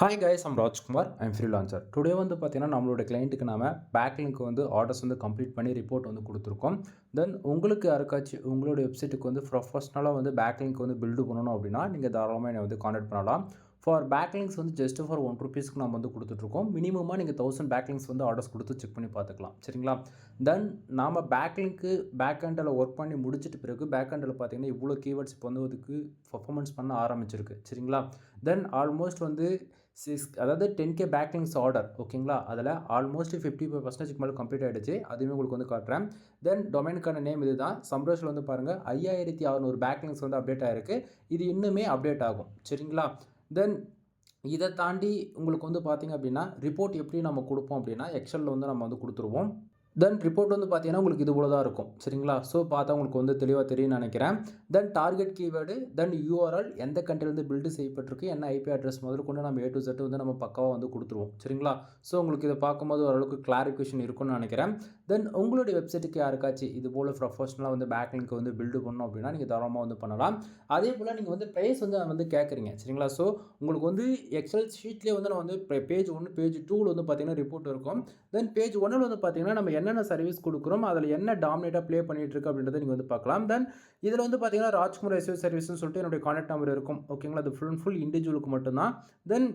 Hi guys, I'm Rajkumar. I'm freelancer. Today வந்து பார்த்தீங்கன்னா நம்மளோட கிளைண்ட்டுக்கு நாம பேக்லிங்க் வந்து ஆர்டர்ஸ் வந்து கம்ப்ளீட் பண்ணி ரிப்போர்ட் வந்து கொடுத்துருக்கோம். தென் உங்களுக்கு யாருக்காச்சும் உங்களோட வெப்சைட்டுக்கு வந்து ப்ரொஃபஷனலாக வந்து பேக்லிங்க் வந்து பில்டு பண்ணணும் அப்படின்னா நீங்கள் தாராளமாக என்னை வந்து கான்டாக்ட் பண்ணலாம். ஃபார் பேக்லிங்க்ஸ் வந்து ஜஸ்ட் ஃபார் ₹1 நம்ம வந்து கொடுத்துட்ருக்கோம். மினிமமாக நீங்கள் 1000 பேக்லிங்க்ஸ் வந்து ஆர்டர்ஸ் கொடுத்து செக் பண்ணி பார்த்துக்கலாம். சரிங்களா? தென் நாம் பேக்லிங்க்கு பேக் எண்டில் ஒர்க் பண்ணி முடிச்சிட்ட பிறகு பேக் எண்டில் பார்த்தீங்கன்னா இவ்வளோ கீவேர்ட்ஸ் இப்போ வந்து அதுக்கு பர்ஃபார்மன்ஸ் பண்ண ஆரம்பிச்சிருக்கு. சரிங்களா? தென் ஆல்மோஸ்ட் வந்து அதாவது 10K பேக்லிங்க்ஸ் ஆர்டர் ஓகேங்களா? அதில் ஆல்மோஸ்ட் 55% மேலே கம்ப்ளீட் ஆகிடுச்சு. அதுவுமே உங்களுக்கு வந்து காட்டுறேன். தென் டொமைனுக்கான நேம் இது தான். சம்ரேஷில் வந்து பாருங்கள் 5600 பேக்லிங்க்ஸ் வந்து அப்டேட் ஆகிருக்கு. இது இன்னுமே அப்டேட் ஆகும். சரிங்களா? தென் இதை தாண்டி உங்களுக்கு வந்து பார்த்திங்க அப்படின்னா ரிப்போர்ட் எப்படி நம்ம கொடுப்போம் அப்படின்னா எக்ஸலில் வந்து நம்ம வந்து கொடுத்துருவோம். தென் ரிப்போர்ட் வந்து பார்த்தீங்கன்னா உங்களுக்கு இது போல தான் இருக்கும். சரிங்களா? ஸோ பார்த்தா உங்களுக்கு வந்து தெளிவாக தெரியும்னு நினைக்கிறேன். தென் டார்கெட் கீவேர்டு, தென் யூஆர்எல் எந்த கண்ட்ரிலேருந்து பில்டு செய்யப்பட்டிருக்கு, என்ன ஐபி அட்ரஸ் முதல் கொண்டு நம்ம A to Z வந்து நம்ம பக்காவாக வந்து கொடுத்துருவோம். சரிங்களா? ஸோ உங்களுக்கு இதை பார்க்கும்போது ஓரளவுக்கு கிளாரிஃபிகேஷன் இருக்கும்னு நினைக்கிறேன். தென் உங்களுடைய வெப்சைட்டுக்கு யாருக்காச்சும் இது போல் ப்ரொஃபஷனலாக வந்து பேக்லிங்க் வந்து பில்டு பண்ணணும் அப்படின்னா நீங்கள் தாராளமாக வந்து பண்ணலாம். அதே போல் நீங்கள் வந்து ப்ரைஸ் வந்து கேட்குறீங்க. சரிங்களா? ஸோ உங்களுக்கு வந்து எக்ஸல் ஷீட்லேயே வந்து நான் வந்து பேஜ் 1 பேஜ் 2ல் வந்து பார்த்தீங்கன்னா ரிப்போர்ட் இருக்கும். தென் பேஜ் 1ல் வந்து பார்த்தீங்கன்னா நம்ம என்னென்ன சர்வீஸ் கொடுக்குறோம், அதில் என்ன டாமினேட்டாக ப்ளே பண்ணிட்டு இருக்கு அப்படின்றத நீங்கள் வந்து பார்க்கலாம். தென் இதில் வந்து பார்த்தீங்கன்னா ராஜ்குமார் எஸ்ஓ சர்வீஸ்னு சொல்லிட்டு என்னுடைய கான்டாக்ட் நம்பர் இருக்கும். ஓகேங்களா? அது ஃபுல் இண்டிவிஜுவலுக்கு மட்டும்தான். தென்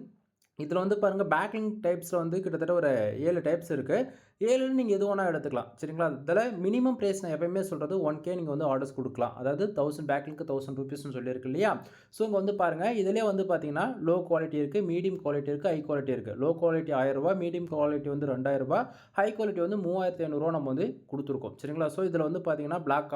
இதில் வந்து பாருங்கள் பேக்லிங்க் டைப்ஸில் வந்து கிட்டத்தட்ட ஒரு 7 டைப்ஸ் இருக்குது. 7ன்னு நீங்கள் எது வேணால் எடுத்துக்கலாம். சரிங்களா? இதில் மினிமம் ப்ரைஸ் நான் எப்பயுமே சொல்கிறது 1K நீங்கள் வந்து ஆர்டர்ஸ் கொடுக்கலாம். அதாவது 1000 பேக்லிங்க்கு ₹1000 சொல்லியிருக்கு இல்லையா? ஸோ இங்கே வந்து பாருங்கள் இதிலே வந்து பார்த்தீங்கன்னா லோ குவாலிட்டி இருக்குது, மீடியம் குவாலிட்டி இருக்குது, ஹை குவாலிட்டி இருக்குது. லோ குவாலிட்டி ₹1000, மீடியம் குவாலிட்டி வந்து ₹2000, ஹை குவாலிட்டி வந்து ₹3500 நம்ம வந்து கொடுத்துருக்கோம். சரிங்களா? ஸோ இதில் வந்து பார்த்தீங்கன்னா பிளாக்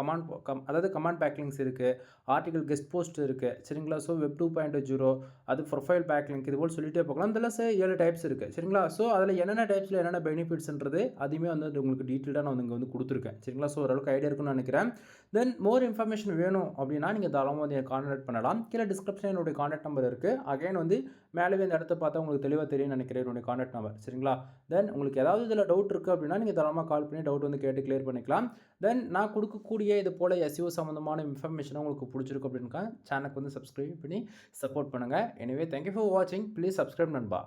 அதாவது கமாண்ட் பேக்லிங்ஸ் இருக்குது, ஆர்டிகல் கெஸ்ட் போஸ்ட் இருக்குது. சரிங்களா? ஸோ வெப் 2.0 அது ப்ரொஃபைல் பேக்லிங்க் இது போல் சொல்லிட்டே போகலாம். இதில் 7 டைப்ஸ் இருக்குது. சரிங்களா? ஸோ அதில் என்னென்ன டைப்ஸில் என்னென்ன பெனிஃபிட்ஸ்ன்றது அதுவுமே வந்து உங்களுக்கு டீட்டெயிலாக நான் இங்கே வந்து கொடுத்துருக்கேன். சரிங்களா? ஸோ ஓரளவுக்கு ஐடியா இருக்குன்னு நினைக்கிறேன். தென் மோர் இன்ஃபர்மேஷன் வேணும் அப்படின்னா நீங்கள் தாராளமாக வந்து கான்டாக்ட் பண்ணலாம். கீழே டிஸ்கிரிப்ஷன் என்னுடைய கான்டாக்ட் நம்பர் இருக்குது. அகைன் வந்து மேலே இந்த இடத்த பார்த்தா உங்களுக்கு தெளிவாக தெரியும்னு நினைக்கிறேன் என்னுடைய கான்டாக்ட் நம்பர். சரிங்களா? தென் உங்களுக்கு ஏதாவது இதில் டவுட் இருக்குது அப்படின்னா நீங்கள் தாராளமாக கால் பண்ணி டவுட் வந்து கேட்டு கிளியர் பண்ணிக்கலாம். தென் நான் கொடுக்கக்கூடிய இது போல் SEO சம்மந்தமான இன்ஃபர்மேஷன் உங்களுக்கு பிடிச்சிருக்கு அப்படின்னா சேனலுக்கு வந்து சப்ஸ்கிரைப் பண்ணி சப்போர்ட் பண்ணுங்கள். எனிவே தேங்க்யூ ஃபார் வாட்சிங். ப்ளீஸ் சப்ஸ்கிரைப் நண்பா.